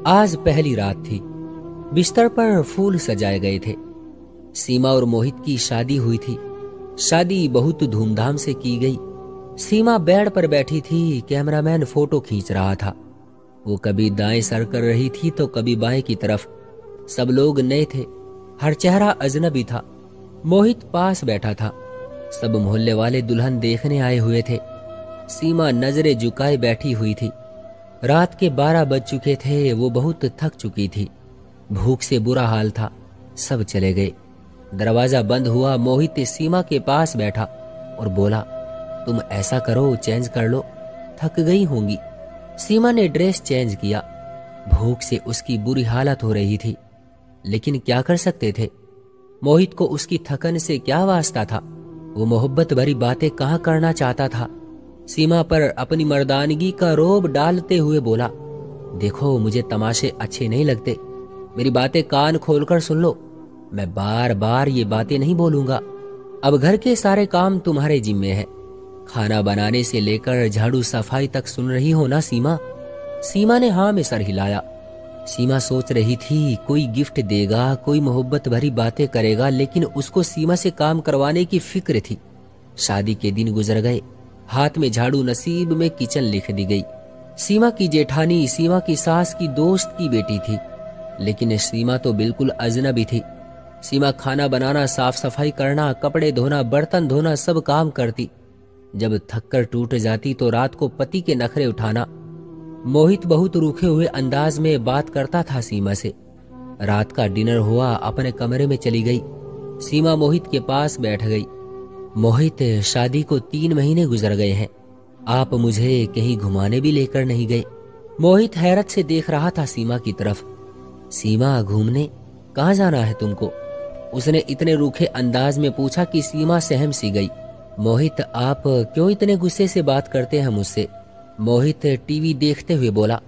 आज पहली रात थी। बिस्तर पर फूल सजाए गए थे। सीमा और मोहित की शादी हुई थी। शादी बहुत धूमधाम से की गई। सीमा बेड पर बैठी थी, कैमरामैन फोटो खींच रहा था। वो कभी दाएं सर कर रही थी तो कभी बाएं की तरफ। सब लोग नए थे, हर चेहरा अजनबी था। मोहित पास बैठा था। सब मोहल्ले वाले दुल्हन देखने आए हुए थे। सीमा नजरें झुकाए बैठी हुई थी। रात के 12 बज चुके थे। वो बहुत थक चुकी थी। भूख से बुरा हाल था। सब चले गए। दरवाजा बंद हुआ। मोहित सीमा के पास बैठा और बोला, तुम ऐसा करो, चेंज कर लो, थक गई होंगी। सीमा ने ड्रेस चेंज किया। भूख से उसकी बुरी हालत हो रही थी, लेकिन क्या कर सकते थे। मोहित को उसकी थकन से क्या वास्ता था। वो मोहब्बत भरी बातें कहाँ करना चाहता था। सीमा पर अपनी मर्दानगी का रोब डालते हुए बोला, देखो मुझे तमाशे अच्छे नहीं लगते। मेरी बातें कान खोलकर सुन लो। मैं बार बार ये बातें नहीं बोलूंगा। अब घर के सारे काम तुम्हारे जिम्मे हैं। खाना बनाने से लेकर झाड़ू सफाई तक सुन रही हो ना सीमा। सीमा ने हाँ में सर हिलाया। सीमा सोच रही थी कोई गिफ्ट देगा, कोई मोहब्बत भरी बातें करेगा, लेकिन उसको सीमा से काम करवाने की फिक्र थी। शादी के दिन गुजर गए। हाथ में झाड़ू, नसीब में किचन लिख दी गई। सीमा की जेठानी सीमा की सास की दोस्त की बेटी थी, लेकिन सीमा तो बिल्कुल अजनबी थी। सीमा खाना बनाना, साफ सफाई करना, कपड़े धोना, बर्तन धोना सब काम करती। जब थककर टूट जाती तो रात को पति के नखरे उठाना। मोहित बहुत रूखे हुए अंदाज में बात करता था सीमा से। रात का डिनर हुआ, अपने कमरे में चली गई। सीमा मोहित के पास बैठ गई। मोहित, शादी को 3 महीने गुजर गए हैं, आप मुझे कहीं घुमाने भी लेकर नहीं गए। मोहित हैरत से देख रहा था सीमा की तरफ। सीमा, घूमने कहाँ जाना है तुमको? उसने इतने रूखे अंदाज में पूछा कि सीमा सहम सी गई। मोहित, आप क्यों इतने गुस्से से बात करते हैं मुझसे? मोहित टीवी देखते हुए बोला,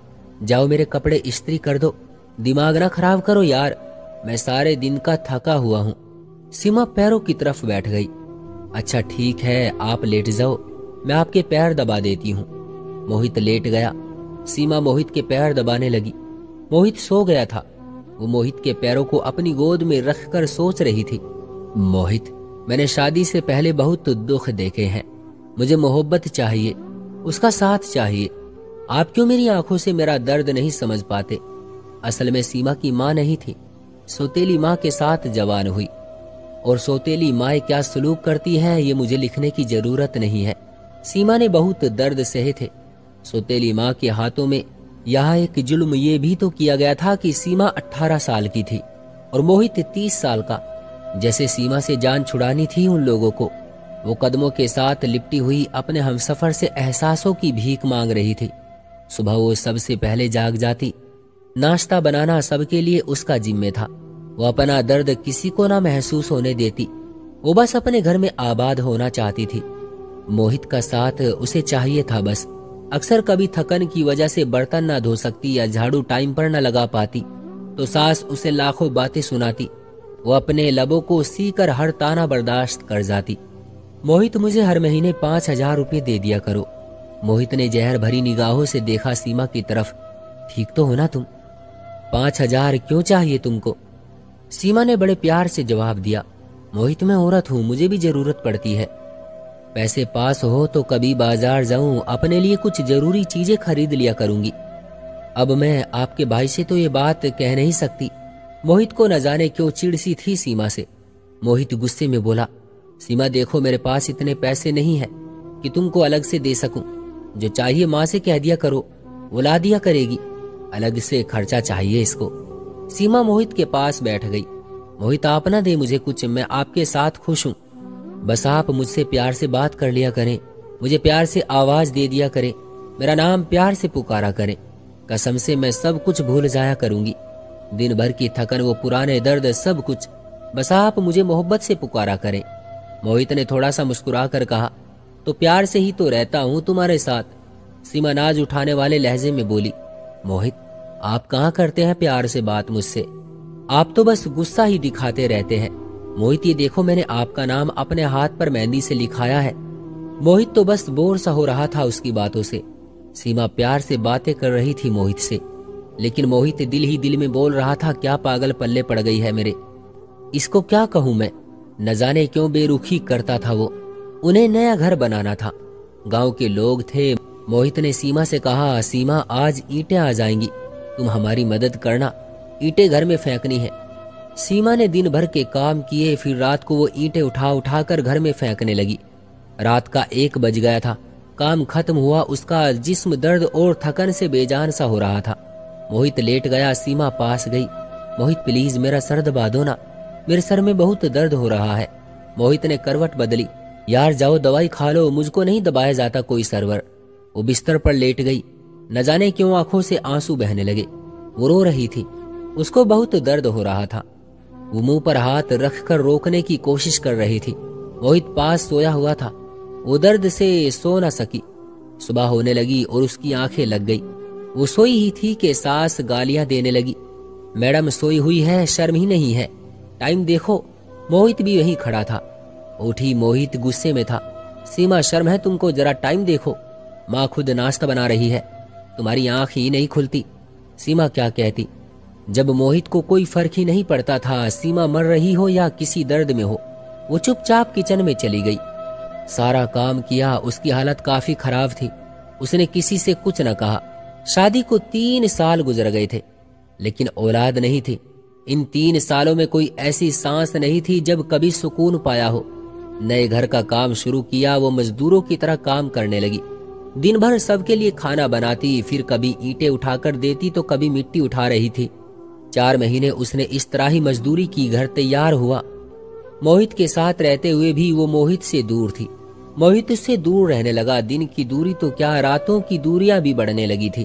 जाओ मेरे कपड़े इस्त्री कर दो। दिमाग ना खराब करो यार, मैं सारे दिन का थका हुआ हूँ। सीमा पैरों की तरफ बैठ गई। अच्छा ठीक है, आप लेट जाओ, मैं आपके पैर दबा देती हूँ। मोहित लेट गया। सीमा मोहित के पैर दबाने लगी। मोहित सो गया था। वो मोहित के पैरों को अपनी गोद में रखकर सोच रही थी, मोहित, मैंने शादी से पहले बहुत दुख देखे हैं। मुझे मोहब्बत चाहिए, उसका साथ चाहिए। आप क्यों मेरी आंखों से मेरा दर्द नहीं समझ पाते? असल में सीमा की माँ नहीं थी, सौतेली माँ के साथ जवान हुई। और सौतेली माँ क्या सलूक करती है ये मुझे लिखने की जरूरत नहीं है। सीमा ने बहुत दर्द सहे थे। सौतेली माँ के हाथों में यहाँ एक जुल्म ये भी तो किया गया था कि सीमा 18 साल की थी और मोहित 30 साल का। जैसे सीमा से जान छुड़ानी थी उन लोगों को। वो कदमों के साथ लिपटी हुई अपने हमसफर से एहसासों की भीख मांग रही थी। सुबह वो सबसे पहले जाग जाती। नाश्ता बनाना सबके लिए उसका जिम्मे था। वो अपना दर्द किसी को ना महसूस होने देती। वो बस अपने घर में आबाद होना चाहती थी। मोहित का साथ उसे चाहिए था बस। अक्सर कभी थकन की वजह से बर्तन ना धो सकती या झाड़ू टाइम पर न लगा पाती तो सास उसे लाखों बातें सुनाती। वो अपने लबों को सीकर हर ताना बर्दाश्त कर जाती। मोहित, मुझे हर महीने 5,000 रुपये दे दिया करो। मोहित ने जहर भरी निगाहों से देखा सीमा की तरफ। ठीक तो हो ना तुम? 5,000 क्यों चाहिए तुमको? सीमा ने बड़े प्यार से जवाब दिया, मोहित मैं औरत हूँ, मुझे भी जरूरत पड़ती है। पैसे पास हो तो कभी बाजार जाऊं, अपने लिए कुछ जरूरी चीजें खरीद लिया करूंगी। अब मैं आपके भाई से तो ये बात कह नहीं सकती। मोहित को न जाने क्यों चिढ़ सी थी सीमा से। मोहित गुस्से में बोला, सीमा देखो, मेरे पास इतने पैसे नहीं है कि तुमको अलग से दे सकूं। जो चाहिए माँ से कह दिया करो, वो ला दिया करेगी। अलग से खर्चा चाहिए इसको। सीमा मोहित के पास बैठ गई। मोहित, आप ना दे मुझे कुछ, मैं आपके साथ खुश हूँ। बस आप मुझसे प्यार से बात कर लिया करें, मुझे प्यार से आवाज दे दिया करें, मेरा नाम प्यार से पुकारा करें। कसम से मैं सब कुछ भूल जाया करूंगी। दिन भर की थकन, वो पुराने दर्द, सब कुछ। बस आप मुझे मोहब्बत से पुकारा करें। मोहित ने थोड़ा सा मुस्कुरा कर कहा, तो प्यार से ही तो रहता हूं तुम्हारे साथ। सीमा नाज उठाने वाले लहजे में बोली, मोहित आप कहाँ करते हैं प्यार से बात मुझसे? आप तो बस गुस्सा ही दिखाते रहते हैं। मोहित ये देखो, मैंने आपका नाम अपने हाथ पर मेहंदी से लिखाया है। मोहित तो बस बोर सा हो रहा था उसकी बातों से। सीमा प्यार से बातें कर रही थी मोहित से। लेकिन मोहित दिल ही दिल में बोल रहा था, क्या पागल पल्ले पड़ गई है मेरे, इसको क्या कहूं मैं। न जाने क्यों बेरुखी करता था वो। उन्हें नया घर बनाना था, गांव के लोग थे। मोहित ने सीमा से कहा, सीमा आज ईंटें आ जाएंगी, तुम हमारी मदद करना, ईंटें घर में फेंकनी है। सीमा ने दिन भर के काम किए, फिर रात को वो ईंटें उठा उठा कर घर में फेंकने लगी। रात का 1 बज गया था। काम खत्म हुआ, उसका जिस्म दर्द और थकन से बेजान सा हो रहा था। मोहित लेट गया, सीमा पास गई। मोहित प्लीज मेरा सर दबा दो ना, मेरे सर में बहुत दर्द हो रहा है। मोहित ने करवट बदली, यार जाओ दवाई खा लो, मुझको नहीं दबाया जाता कोई सरवर। वो बिस्तर पर लेट गई। न जाने क्यों आंखों से आंसू बहने लगे। वो रो रही थी, उसको बहुत दर्द हो रहा था। वो मुंह पर हाथ रखकर रोकने की कोशिश कर रही थी। मोहित पास सोया हुआ था, वो दर्द से सो न सकी। सुबह होने लगी और उसकी आंखें लग गई। वो सोई ही थी कि सास गालियां देने लगी, मैडम सोई हुई है, शर्म ही नहीं है, टाइम देखो। मोहित भी वहीं खड़ा था। उठी, मोहित गुस्से में था। सीमा शर्म है तुमको, जरा टाइम देखो, माँ खुद नाश्ता बना रही है, तुम्हारी आंख ही नहीं खुलती। सीमा क्या कहती, जब मोहित को कोई फर्क ही नहीं पड़ता था, सीमा मर रही हो या किसी दर्द में हो। वो चुपचाप किचन में चली गई। सारा काम किया, उसकी हालत काफी खराब थी। उसने किसी से कुछ न कहा। शादी को 3 साल गुजर गए थे, लेकिन औलाद नहीं थी। इन 3 सालों में कोई ऐसी सांस नहीं थी जब कभी सुकून पाया हो। नए घर का काम शुरू किया, वो मजदूरों की तरह काम करने लगी। दिन भर सबके लिए खाना बनाती, फिर कभी ईंटें उठाकर देती तो कभी मिट्टी उठा रही थी। 4 महीने उसने इस तरह ही मजदूरी की, घर तैयार हुआ। मोहित के साथ रहते हुए भी वो मोहित से दूर थी। मोहित उससे दूर रहने लगा। दिन की दूरी तो क्या, रातों की दूरियां भी बढ़ने लगी थी।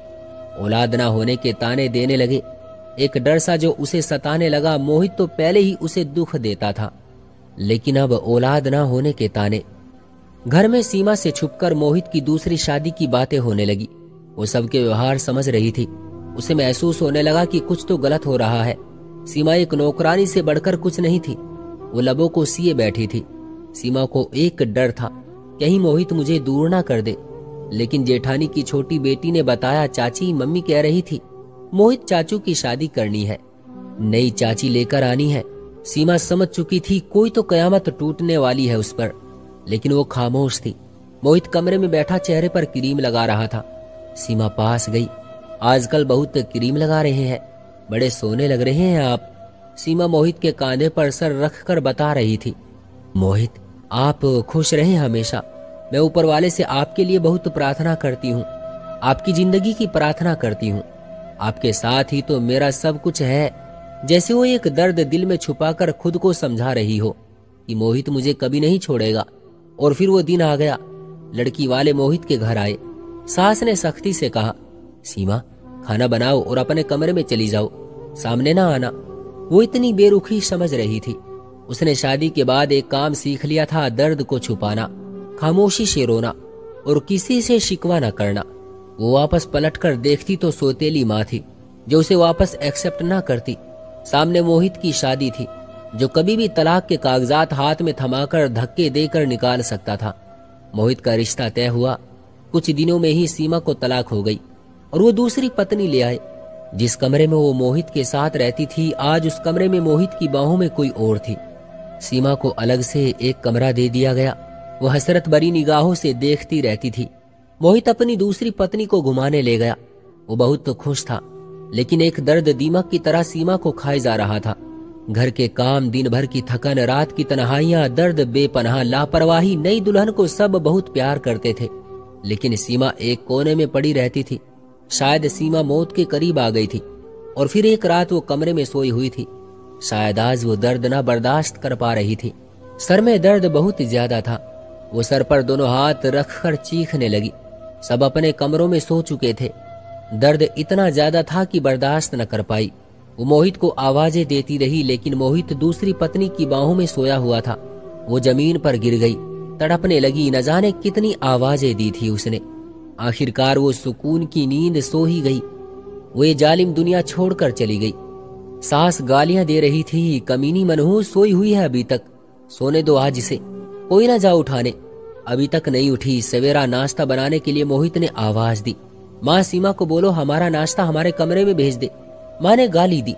औलाद ना होने के ताने देने लगे। एक डर सा जो उसे सताने लगा। मोहित तो पहले ही उसे दुख देता था, लेकिन अब औलाद ना होने के ताने। घर में सीमा से छुपकर मोहित की दूसरी शादी की बातें होने लगी। वो सबके व्यवहार समझ रही थी। उसे महसूस होने लगा कि कुछ तो गलत हो रहा है। सीमा एक नौकरानी से बढ़कर कुछ नहीं थी। वो लबों को सिए बैठी थी। सीमा को एक डर था, कहीं मोहित मुझे दूर ना कर दे। लेकिन जेठानी की छोटी बेटी ने बताया, चाची मम्मी कह रही थी मोहित चाचू की शादी करनी है, नई चाची लेकर आनी है। सीमा समझ चुकी थी कोई तो कयामत टूटने वाली है उस पर, लेकिन वो खामोश थी। मोहित कमरे में बैठा चेहरे पर क्रीम लगा रहा था। सीमा पास गई। आजकल बहुत क्रीम लगा रहे हैं, बड़े सोने लग रहे हैं आप। सीमा मोहित के कांधे पर सर रखकर बता रही थी, मोहित आप खुश रहें हमेशा। मैं ऊपर वाले से आपके लिए बहुत प्रार्थना करती हूँ, आपकी जिंदगी की प्रार्थना करती हूँ। आपके साथ ही तो मेरा सब कुछ है। जैसे वो एक दर्द दिल में छुपाकर खुद को समझा रही हो कि मोहित मुझे कभी नहीं छोड़ेगा। और फिर वो दिन आ गया। लड़की वाले मोहित के घर आए। सास ने सख्ती से कहा, सीमा खाना बनाओ और अपने कमरे में चली जाओ, सामने ना आना। वो इतनी बेरुखी समझ रही थी। उसने शादी के बाद एक काम सीख लिया था, दर्द को छुपाना, खामोशी से रोना और किसी से शिकवा न करना। वो वापस पलटकर देखती तो सौतेली माँ थी जो उसे वापस एक्सेप्ट ना करती। सामने मोहित की शादी थी जो कभी भी तलाक के कागजात हाथ में थमाकर धक्के देकर निकाल सकता था। मोहित का रिश्ता तय हुआ। कुछ दिनों में ही सीमा को तलाक हो गई और वो दूसरी पत्नी ले आए। जिस कमरे में वो मोहित के साथ रहती थी, आज उस कमरे में मोहित की बाहों में कोई और थी। सीमा को अलग से एक कमरा दे दिया गया। वो हसरत भरी निगाहों से देखती रहती थी। मोहित अपनी दूसरी पत्नी को घुमाने ले गया। वो बहुत तो खुश था, लेकिन एक दर्द दीमक की तरह सीमा को खाए जा रहा था। घर के काम, दिन भर की थकन, रात की तन्हाइयां, दर्द बेपनाह, लापरवाही। नई दुल्हन को सब बहुत प्यार करते थे, लेकिन सीमा एक कोने में पड़ी रहती थी। शायद सीमा मौत के करीब आ गई थी और फिर एक रात वो कमरे में सोई हुई थी। शायद आज वो दर्द ना बर्दाश्त कर पा रही थी। सर में दर्द बहुत ज्यादा था। वो सर पर दोनों हाथ रखकर चीखने लगी। सब अपने कमरों में सो चुके थे। दर्द इतना ज्यादा था कि बर्दाश्त न कर पाई। वो मोहित को आवाजें देती रही, लेकिन मोहित दूसरी पत्नी की बाहों में सोया हुआ था। वो जमीन पर गिर गई, तड़पने लगी। न जाने कितनी आवाजें दी थी उसने। आखिरकार वो सुकून की नींद सो ही गई। वो ये जालिम दुनिया छोड़कर चली गई। सास गालियां दे रही थी, कमीनी मनहूस सोई हुई है अभी तक, सोने दो आज इसे, कोई ना जा उठाने। अभी तक नहीं उठी। सवेरा नाश्ता बनाने के लिए मोहित ने आवाज दी। माँ सीमा को बोलो हमारा नाश्ता हमारे कमरे में भेज दे। माँ ने गाली दी।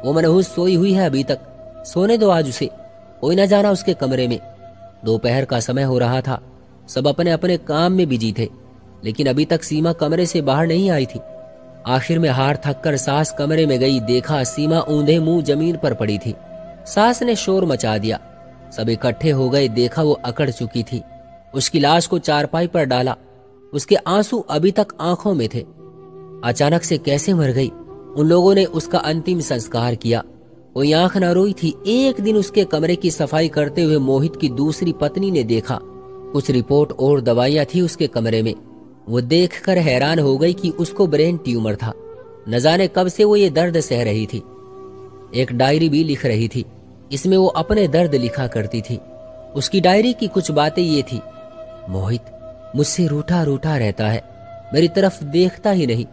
वो मनहूस सोई हुई है अभी तक, सोने दो आज उसे, कोई न जाना उसके कमरे में। दोपहर का समय हो रहा था, सब अपने अपने काम में बिजी थे, लेकिन अभी तक सीमा कमरे से बाहर नहीं आई थी। आखिर में हार थक कर सास कमरे में गई, देखा सीमा ऊंधे मुंह जमीन पर पड़ी थी। सास ने शोर मचा दिया, सब इकट्ठे हो गए, देखा वो अकड़ चुकी थी। उसकी लाश को चारपाई पर डाला, उसके आंसू अभी तक आंखों में थे। अचानक से कैसे मर गई? उन लोगों ने उसका अंतिम संस्कार किया। कोई आंख न रोई थी। एक दिन उसके कमरे की सफाई करते हुए मोहित की दूसरी पत्नी ने देखा, कुछ रिपोर्ट और दवाइयां थी उसके कमरे में। वो देखकर हैरान हो गई कि उसको ब्रेन ट्यूमर था। न जाने कब से वो ये दर्द सह रही थी। एक डायरी भी लिख रही थी, इसमें वो अपने दर्द लिखा करती थी। उसकी डायरी की कुछ बातें ये थी, मोहित मुझसे रूठा रूठा रहता है, मेरी तरफ देखता ही नहीं।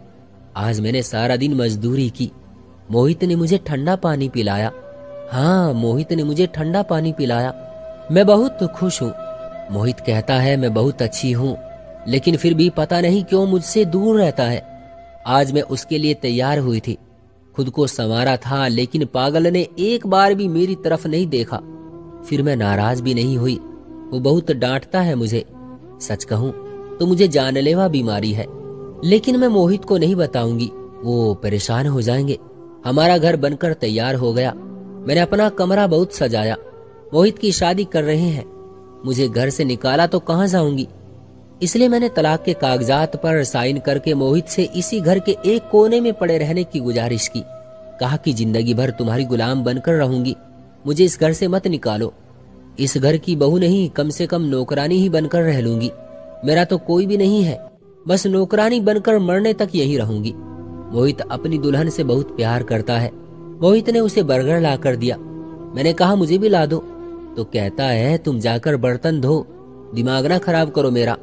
आज मैंने सारा दिन मजदूरी की, मोहित ने मुझे ठंडा पानी पिलाया। हाँ, मोहित ने मुझे ठंडा पानी पिलाया। मैं बहुत खुश हूँ। मोहित कहता है मैं बहुत अच्छी हूँ, लेकिन फिर भी पता नहीं क्यों मुझसे दूर रहता है। आज मैं उसके लिए तैयार हुई थी, खुद को संवारा था, लेकिन पागल ने एक बार भी मेरी तरफ नहीं देखा। फिर मैं नाराज भी नहीं हुई। वो बहुत डांटता है मुझे। सच कहूं तो मुझे जानलेवा बीमारी है, लेकिन मैं मोहित को नहीं बताऊंगी, वो परेशान हो जाएंगे। हमारा घर बनकर तैयार हो गया। मैंने अपना कमरा बहुत सजाया। मोहित की शादी कर रहे हैं, मुझे घर से निकाला तो कहां जाऊंगी। इसलिए मैंने तलाक के कागजात पर साइन करके मोहित से इसी घर के एक कोने में पड़े रहने की गुजारिश की। कहा कि जिंदगी भर तुम्हारी गुलाम बनकर रहूंगी, मुझे इस घर से मत निकालो। इस घर की बहू नहीं, कम से कम नौकरानी ही बनकर रह लूंगी। मेरा तो कोई भी नहीं है, बस नौकरानी बनकर मरने तक यही रहूंगी। मोहित अपनी दुल्हन से बहुत प्यार करता है। मोहित ने उसे बर्गर ला कर दिया। मैंने कहा मुझे भी ला दो, तो कहता है तुम जाकर बर्तन धो, दिमाग ना खराब करो मेरा।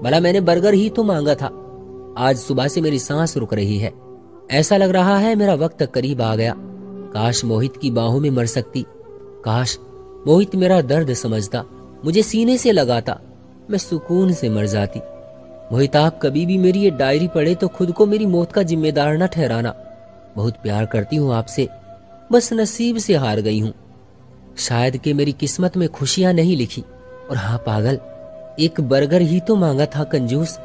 भला मैंने बर्गर ही तो मांगा था। आज सुबह से मेरी सांस रुक रही है, ऐसा लग रहा है मेरा वक्त करीब आ गया। काश मोहित की बाहों में मर सकती, काश मोहित मेरा दर्द समझता, मुझे सीने से लगाता, मैं सुकून से मर जाती। मोहित आप कभी भी मेरी ये डायरी पढ़े तो खुद को मेरी मौत का जिम्मेदार न ठहराना। बहुत प्यार करती हूँ आपसे, बस नसीब से हार गई हूँ। शायद कि मेरी किस्मत में खुशियां नहीं लिखी। और हाँ पागल, एक बर्गर ही तो मांगा था कंजूस,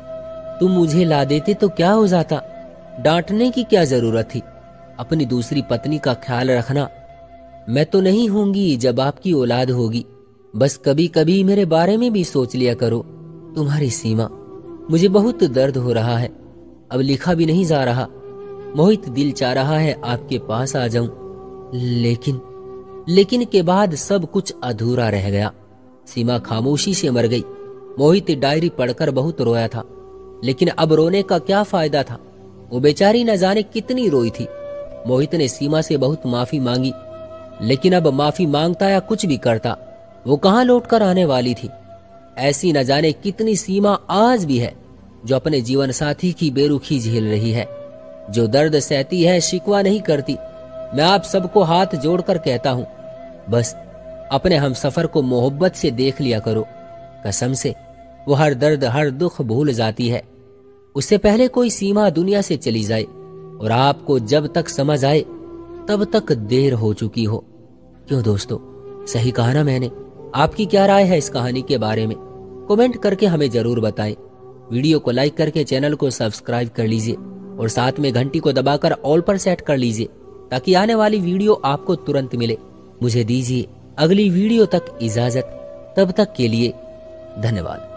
तुम मुझे ला देते तो क्या हो जाता। डांटने की क्या जरूरत थी। अपनी दूसरी पत्नी का ख्याल रखना। मैं तो नहीं होंगी जब आपकी औलाद होगी, बस कभी कभी मेरे बारे में भी सोच लिया करो। तुम्हारी सीमा। मुझे बहुत दर्द हो रहा है, अब लिखा भी नहीं जा रहा। मोहित दिल चाह रहा है आपके पास आ जाऊं, लेकिन के बाद सब कुछ अधूरा रह गया। सीमा खामोशी से मर गई। मोहित डायरी पढ़कर बहुत रोया था, लेकिन अब रोने का क्या फायदा था। वो बेचारी न जाने कितनी रोई थी। मोहित ने सीमा से बहुत माफी मांगी, लेकिन अब माफी मांगता या कुछ भी करता, वो कहां लौट कर आने वाली थी। ऐसी न जाने कितनी सीमा आज भी है जो अपने जीवन साथी की बेरुखी झेल रही है, जो दर्द सहती है, शिकवा नहीं करती। मैं आप सबको हाथ जोड़कर कहता हूं, बस अपने हमसफर को मोहब्बत से देख लिया करो। कसम से वो हर दर्द हर दुख भूल जाती है। उससे पहले कोई सीमा दुनिया से चली जाए, और आपको जब तक समझ आए तब तक देर हो चुकी हो। क्यों दोस्तों, सही कहा ना मैंने? आपकी क्या राय है इस कहानी के बारे में? कमेंट करके हमें जरूर बताएं। वीडियो को लाइक करके चैनल को सब्सक्राइब कर लीजिए और साथ में घंटी को दबाकर ऑल पर सेट कर लीजिए, ताकि आने वाली वीडियो आपको तुरंत मिले। मुझे दीजिए अगली वीडियो तक इजाजत, तब तक के लिए धन्यवाद।